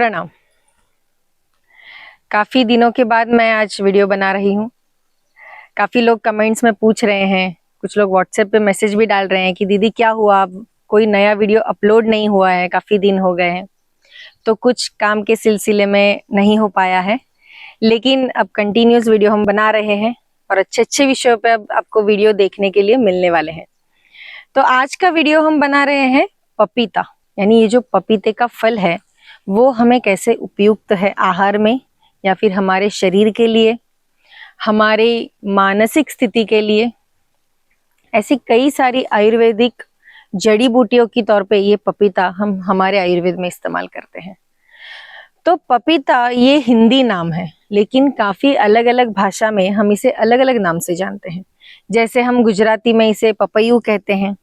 प्रणाम। काफ़ी दिनों के बाद मैं आज वीडियो बना रही हूँ। काफ़ी लोग कमेंट्स में पूछ रहे हैं, कुछ लोग व्हाट्सएप पे मैसेज भी डाल रहे हैं कि दीदी क्या हुआ, अब कोई नया वीडियो अपलोड नहीं हुआ है, काफ़ी दिन हो गए हैं। तो कुछ काम के सिलसिले में नहीं हो पाया है, लेकिन अब कंटिन्यूस वीडियो हम बना रहे हैं और अच्छे विषयों पे अब आपको वीडियो देखने के लिए मिलने वाले हैं। तो आज का वीडियो हम बना रहे हैं पपीता, यानी ये जो पपीते का फल है वो हमें कैसे उपयुक्त है आहार में, या फिर हमारे शरीर के लिए, हमारी मानसिक स्थिति के लिए। ऐसी कई सारी आयुर्वेदिक जड़ी बूटियों की तौर पे ये पपीता हम हमारे आयुर्वेद में इस्तेमाल करते हैं। तो पपीता ये हिंदी नाम है, लेकिन काफ़ी अलग अलग भाषा में हम इसे अलग अलग नाम से जानते हैं। जैसे हम गुजराती में इसे पपैयू कहते हैं,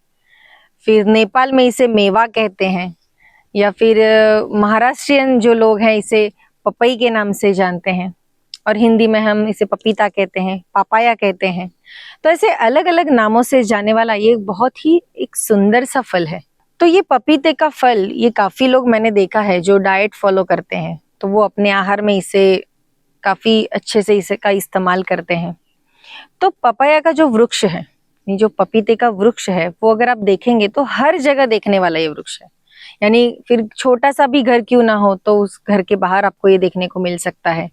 फिर नेपाल में इसे मेवा कहते हैं, या फिर महाराष्ट्रियन जो लोग हैं इसे पपई के नाम से जानते हैं, और हिंदी में हम इसे पपीता कहते हैं, पापाया कहते हैं। तो ऐसे अलग अलग नामों से जाने वाला ये बहुत ही एक सुंदर सा फल है। तो ये पपीते का फल, ये काफ़ी लोग मैंने देखा है जो डाइट फॉलो करते हैं, तो वो अपने आहार में इसे काफ़ी अच्छे से इसे का इस्तेमाल करते हैं। तो पपाया का जो वृक्ष है, ये जो पपीते का वृक्ष है, वो अगर आप देखेंगे तो हर जगह देखने वाला ये वृक्ष है। यानी फिर छोटा सा भी घर क्यों ना हो तो उस घर के बाहर आपको ये देखने को मिल सकता है,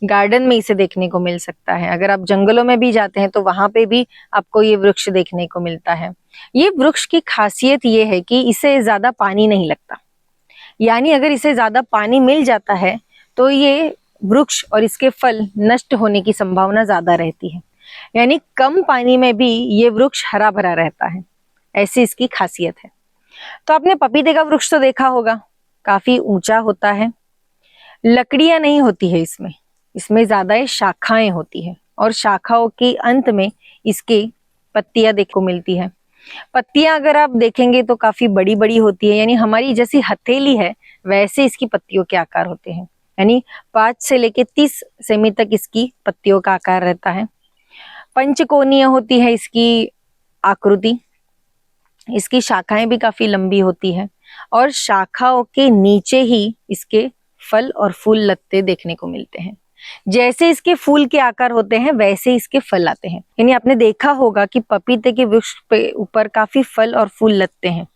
गार्डन में इसे देखने को मिल सकता है। अगर आप जंगलों में भी जाते हैं तो वहां पे भी आपको ये वृक्ष देखने को मिलता है। ये वृक्ष की खासियत ये है कि इसे ज्यादा पानी नहीं लगता, यानी अगर इसे ज्यादा पानी मिल जाता है तो ये वृक्ष और इसके फल नष्ट होने की संभावना ज्यादा रहती है। यानी कम पानी में भी ये वृक्ष हरा भरा रहता है, ऐसी इसकी खासियत है। तो आपने पपीते का वृक्ष तो देखा होगा, काफी ऊंचा होता है, लकड़ियां नहीं होती है इसमें, इसमें ज्यादा शाखाएं होती है, और शाखाओं के अंत में इसके पत्तियां देखने को मिलती है। पत्तियां अगर आप देखेंगे तो काफी बड़ी बड़ी होती है, यानी हमारी जैसी हथेली है वैसे इसकी पत्तियों के आकार होते हैं। यानी 5 से लेके 30 सेमी तक इसकी पत्तियों का आकार रहता है। पंचकोणीय होती है इसकी आकृति, इसकी शाखाएं भी काफी लंबी होती है, और शाखाओं के नीचे ही इसके फल और फूल लगते देखने को मिलते हैं। जैसे इसके फूल के आकार होते हैं वैसे इसके फल आते हैं। यानी आपने देखा होगा कि पपीते के वृक्ष पे ऊपर काफी फल और फूल लगते हैं,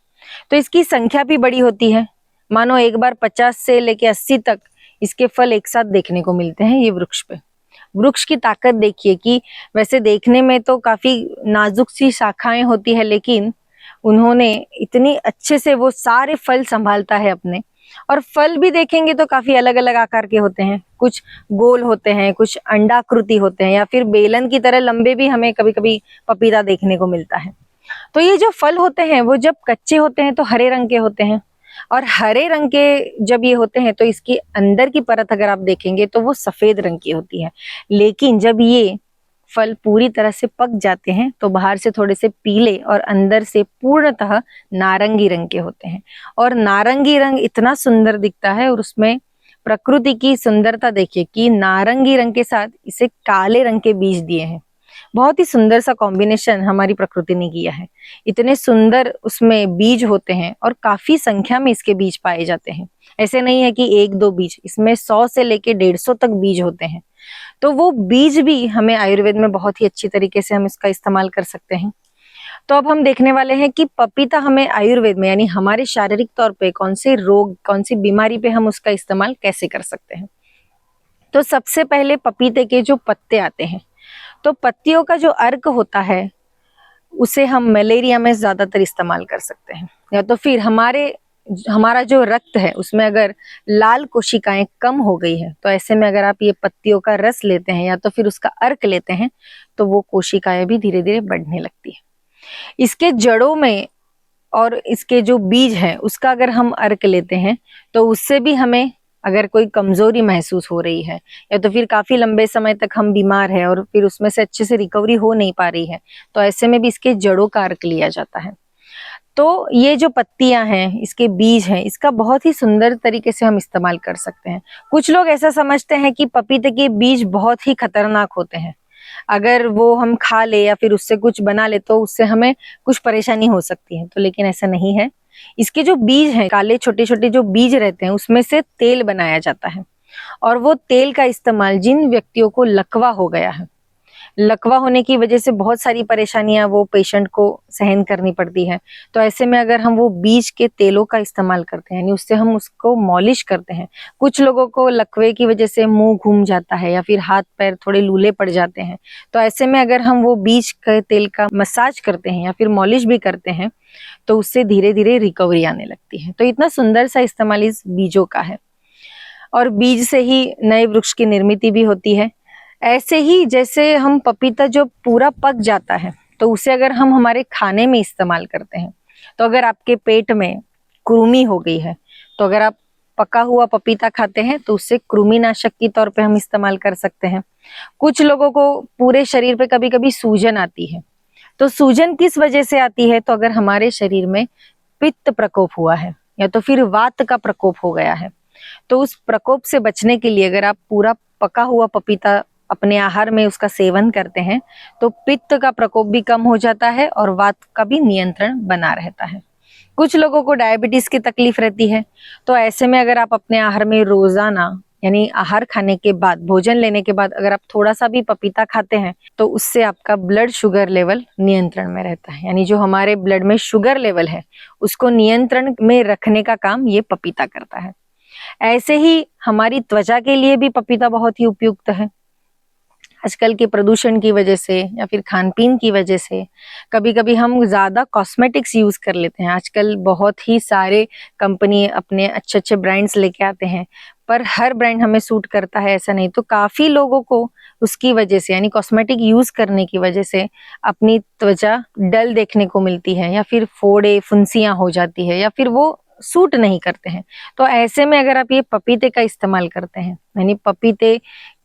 तो इसकी संख्या भी बड़ी होती है। मानो एक बार 50 से लेके 80 तक इसके फल एक साथ देखने को मिलते हैं ये वृक्ष पे। वृक्ष की ताकत देखिए कि वैसे देखने में तो काफी नाजुक सी शाखाएं होती है, लेकिन उन्होंने इतनी अच्छे से वो सारे फल संभालता है अपने। और फल भी देखेंगे तो काफी अलग अलग आकार के होते हैं, कुछ गोल होते हैं, कुछ अंडाकृति होते हैं, या फिर बेलन की तरह लंबे भी हमें कभी कभी पपीता देखने को मिलता है। तो ये जो फल होते हैं वो जब कच्चे होते हैं तो हरे रंग के होते हैं, और हरे रंग के जब ये होते हैं तो इसकी अंदर की परत अगर आप देखेंगे तो वो सफेद रंग की होती है। लेकिन जब ये फल पूरी तरह से पक जाते हैं तो बाहर से थोड़े से पीले और अंदर से पूर्णतः नारंगी रंग के होते हैं। और नारंगी रंग इतना सुंदर दिखता है, और उसमें प्रकृति की सुंदरता देखिए कि नारंगी रंग के साथ इसे काले रंग के बीज दिए हैं। बहुत ही सुंदर सा कॉम्बिनेशन हमारी प्रकृति ने किया है। इतने सुंदर उसमें बीज होते हैं और काफी संख्या में इसके बीज पाए जाते हैं। ऐसे नहीं है कि 1-2 बीज, इसमें 100 से लेके 150 तक बीज होते हैं। तो वो बीज भी हमें आयुर्वेद में बहुत ही अच्छी तरीके से हम इसका इस्तेमाल कर सकते हैं। तो अब हम देखने वाले हैं कि पपीता हमें आयुर्वेद में, यानी हमारे शारीरिक तौर पे कौन से रोग, कौन सी बीमारी पे हम उसका इस्तेमाल कैसे कर सकते हैं। तो सबसे पहले पपीते के जो पत्ते आते हैं, तो पत्तियों का जो अर्क होता है उसे हम मलेरिया में ज्यादातर इस्तेमाल कर सकते हैं। या तो फिर हमारा जो रक्त है उसमें अगर लाल कोशिकाएं कम हो गई है, तो ऐसे में अगर आप ये पत्तियों का रस लेते हैं या तो फिर उसका अर्क लेते हैं तो वो कोशिकाएं भी धीरे धीरे बढ़ने लगती है। इसके जड़ों में और इसके जो बीज है उसका अगर हम अर्क लेते हैं तो उससे भी हमें अगर कोई कमजोरी महसूस हो रही है, या तो फिर काफी लंबे समय तक हम बीमार हैं और फिर उसमें से अच्छे से रिकवरी हो नहीं पा रही है, तो ऐसे में भी इसके जड़ों का अर्क लिया जाता है। तो ये जो पत्तियां हैं, इसके बीज हैं, इसका बहुत ही सुंदर तरीके से हम इस्तेमाल कर सकते हैं। कुछ लोग ऐसा समझते हैं कि पपीते के बीज बहुत ही खतरनाक होते हैं, अगर वो हम खा ले या फिर उससे कुछ बना ले तो उससे हमें कुछ परेशानी हो सकती है। तो लेकिन ऐसा नहीं है, इसके जो बीज हैं, काले छोटे छोटे जो बीज रहते हैं, उसमें से तेल बनाया जाता है। और वो तेल का इस्तेमाल जिन व्यक्तियों को लकवा हो गया है, लकवा होने की वजह से बहुत सारी परेशानियां वो पेशेंट को सहन करनी पड़ती है, तो ऐसे में अगर हम वो बीज के तेलों का इस्तेमाल करते हैं, यानी उससे हम उसको मॉलिश करते हैं। कुछ लोगों को लकवे की वजह से मुंह घूम जाता है या फिर हाथ पैर थोड़े लूले पड़ जाते हैं, तो ऐसे में अगर हम वो बीज के तेल का मसाज करते हैं या फिर मॉलिश भी करते हैं, तो उससे धीरे धीरे रिकवरी आने लगती है। तो इतना सुंदर सा इस्तेमाल इस बीजों का है। और बीज से ही नए वृक्ष की निर्मित भी होती है। ऐसे ही जैसे हम पपीता जो पूरा पक जाता है, तो उसे अगर हम हमारे खाने में इस्तेमाल करते हैं, तो अगर आपके पेट में कृमि हो गई है, तो अगर आप पका हुआ पपीता खाते हैं तो उससे कृमिनाशक के तौर पे हम इस्तेमाल कर सकते हैं। कुछ लोगों को पूरे शरीर पे कभी कभी सूजन आती है, तो सूजन किस वजह से आती है? तो अगर हमारे शरीर में पित्त प्रकोप हुआ है या तो फिर वात का प्रकोप हो गया है, तो उस प्रकोप से बचने के लिए अगर आप पूरा पका हुआ पपीता अपने आहार में उसका सेवन करते हैं, तो पित्त का प्रकोप भी कम हो जाता है और वात का भी नियंत्रण बना रहता है। कुछ लोगों को डायबिटीज की तकलीफ रहती है, तो ऐसे में अगर आप अपने आहार में रोजाना, यानी आहार खाने के बाद, भोजन लेने के बाद अगर आप थोड़ा सा भी पपीता खाते हैं, तो उससे आपका ब्लड शुगर लेवल नियंत्रण में रहता है। यानी जो हमारे ब्लड में शुगर लेवल है, उसको नियंत्रण में रखने का काम ये पपीता करता है। ऐसे ही हमारी त्वचा के लिए भी पपीता बहुत ही उपयुक्त है। आजकल के प्रदूषण की वजह से या फिर खान पीन की वजह से कभी कभी हम ज्यादा कॉस्मेटिक्स यूज कर लेते हैं। आजकल बहुत ही सारे कंपनी अपने अच्छे अच्छे ब्रांड्स लेके आते हैं, पर हर ब्रांड हमें सूट करता है ऐसा नहीं। तो काफी लोगों को उसकी वजह से, यानी कॉस्मेटिक यूज करने की वजह से अपनी त्वचा डल देखने को मिलती है, या फिर फोड़े फुंसियां हो जाती है, या फिर वो सूट नहीं करते हैं। तो ऐसे में अगर आप ये पपीते का इस्तेमाल करते हैं, यानी पपीते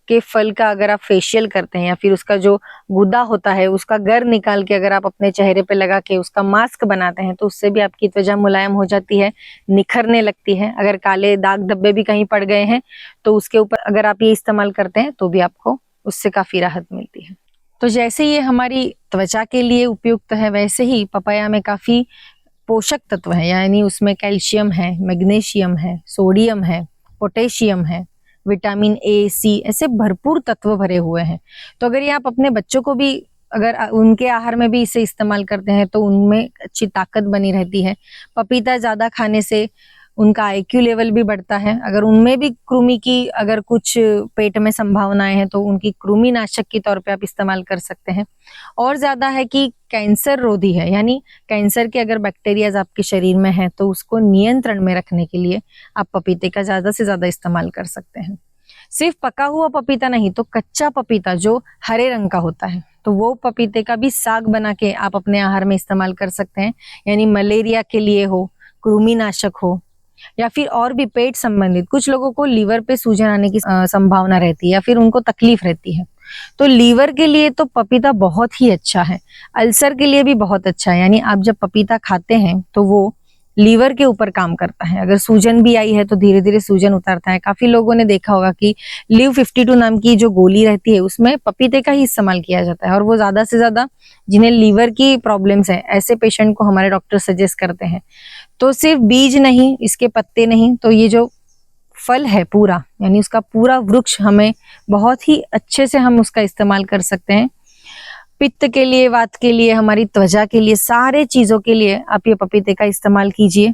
के फल का अगर आप फेशियल करते हैं या फिर उसका जो गुदा होता है उसका गर निकाल के अगर आप अपने चेहरे पे लगा के उसका मास्क बनाते हैं, तो उससे भी आपकी त्वचा मुलायम हो जाती है, निखरने लगती है। अगर काले दाग धब्बे भी कहीं पड़ गए हैं, तो उसके ऊपर अगर आप ये इस्तेमाल करते हैं तो भी आपको उससे काफी राहत मिलती है। तो जैसे ये हमारी त्वचा के लिए उपयुक्त है, वैसे ही पपाया में काफी पोषक तत्व है, यानी उसमें कैल्शियम है, मैग्नीशियम है, सोडियम है, पोटेशियम है, विटामिन ए सी, ऐसे भरपूर तत्व भरे हुए हैं। तो अगर ये आप अपने बच्चों को भी अगर उनके आहार में भी इसे इस्तेमाल करते हैं, तो उनमें अच्छी ताकत बनी रहती है। पपीता ज्यादा खाने से उनका आईक्यू लेवल भी बढ़ता है। अगर उनमें भी कृमि की अगर कुछ पेट में संभावनाएं हैं, तो उनकी कृमि नाशक के तौर पे आप इस्तेमाल कर सकते हैं। और ज्यादा है कि कैंसर रोधी है, यानी कैंसर के अगर बैक्टीरियाज आपके शरीर में है, तो उसको नियंत्रण में रखने के लिए आप पपीते का ज्यादा से ज्यादा इस्तेमाल कर सकते हैं। सिर्फ पका हुआ पपीता नहीं, तो कच्चा पपीता जो हरे रंग का होता है, तो वो पपीते का भी साग बना के आप अपने आहार में इस्तेमाल कर सकते हैं। यानी मलेरिया के लिए हो, कृमि नाशक हो, या फिर और भी पेट संबंधित, कुछ लोगों को लीवर पे सूजन आने की संभावना रहती है या फिर उनको तकलीफ रहती है, तो लीवर के लिए तो पपीता बहुत ही अच्छा है। अल्सर के लिए भी बहुत अच्छा है, यानी आप जब पपीता खाते हैं तो वो लीवर के ऊपर काम करता है। अगर सूजन भी आई है तो धीरे धीरे सूजन उतारता है। काफी लोगों ने देखा होगा कि लिव 52 नाम की जो गोली रहती है, उसमें पपीते का ही इस्तेमाल किया जाता है, और वो ज्यादा से ज्यादा जिन्हें लीवर की प्रॉब्लम्स है, ऐसे पेशेंट को हमारे डॉक्टर सजेस्ट करते हैं। तो सिर्फ बीज नहीं, इसके पत्ते नहीं, तो ये जो फल है पूरा, यानी उसका पूरा वृक्ष हमें बहुत ही अच्छे से हम उसका इस्तेमाल कर सकते हैं। पित्त के लिए, वात के लिए, हमारी त्वचा के लिए, सारे चीजों के लिए आप ये पपीते का इस्तेमाल कीजिए।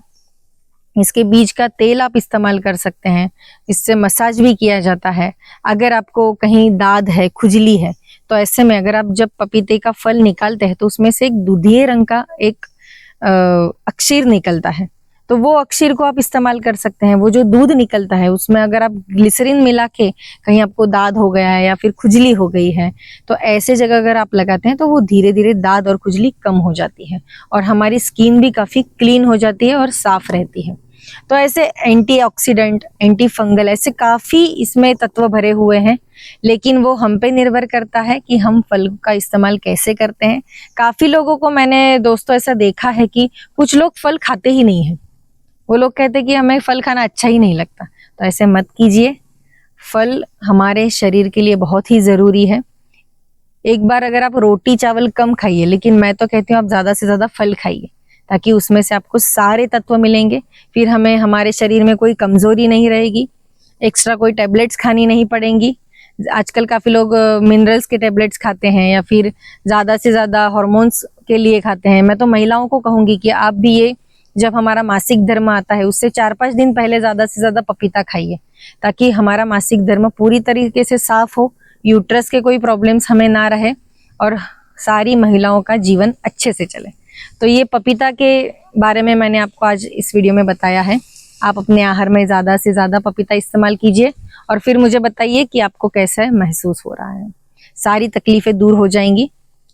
इसके बीज का तेल आप इस्तेमाल कर सकते हैं, इससे मसाज भी किया जाता है। अगर आपको कहीं दाद है, खुजली है, तो ऐसे में अगर आप जब पपीते का फल निकालते हैं, तो उसमें से एक दूधिये रंग का एक अक्षीर निकलता है, तो वो अक्षीर को आप इस्तेमाल कर सकते हैं। वो जो दूध निकलता है, उसमें अगर आप ग्लिसरीन मिला के, कहीं आपको दाद हो गया है या फिर खुजली हो गई है, तो ऐसे जगह अगर आप लगाते हैं, तो वो धीरे धीरे दाद और खुजली कम हो जाती है, और हमारी स्किन भी काफी क्लीन हो जाती है और साफ रहती है। तो ऐसे एंटीऑक्सीडेंट, एंटी फंगल, ऐसे काफी इसमें तत्व भरे हुए हैं, लेकिन वो हम पे निर्भर करता है कि हम फल का इस्तेमाल कैसे करते हैं। काफी लोगों को मैंने दोस्तों ऐसा देखा है कि कुछ लोग फल खाते ही नहीं है, वो लोग कहते हैं कि हमें फल खाना अच्छा ही नहीं लगता। तो ऐसे मत कीजिए, फल हमारे शरीर के लिए बहुत ही जरूरी है। एक बार अगर आप रोटी चावल कम खाइए, लेकिन मैं तो कहती हूँ आप ज्यादा से ज्यादा फल खाइए, ताकि उसमें से आपको सारे तत्व मिलेंगे। फिर हमें हमारे शरीर में कोई कमजोरी नहीं रहेगी, एक्स्ट्रा कोई टैबलेट्स खानी नहीं पड़ेंगी। आजकल काफी लोग मिनरल्स के टैबलेट्स खाते हैं या फिर ज्यादा से ज्यादा हार्मोन्स के लिए खाते हैं। मैं तो महिलाओं को कहूंगी कि आप भी ये जब हमारा मासिक धर्म आता है उससे 4-5 दिन पहले ज्यादा से ज्यादा पपीता खाइए, ताकि हमारा मासिक धर्म पूरी तरीके से साफ हो, यूट्रस के कोई प्रॉब्लम्स हमें ना रहे और सारी महिलाओं का जीवन अच्छे से चले। तो ये पपीता के बारे में मैंने आपको आज इस वीडियो में बताया है। आप अपने आहार में ज्यादा से ज्यादा पपीता इस्तेमाल कीजिए और फिर मुझे बताइए कि आपको कैसा महसूस हो रहा है। सारी तकलीफें दूर हो जाएंगी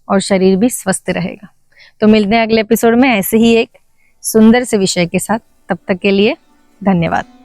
और शरीर भी स्वस्थ रहेगा। तो मिलते हैं अगले एपिसोड में ऐसे ही एक सुंदर से विषय के साथ। तब तक के लिए धन्यवाद।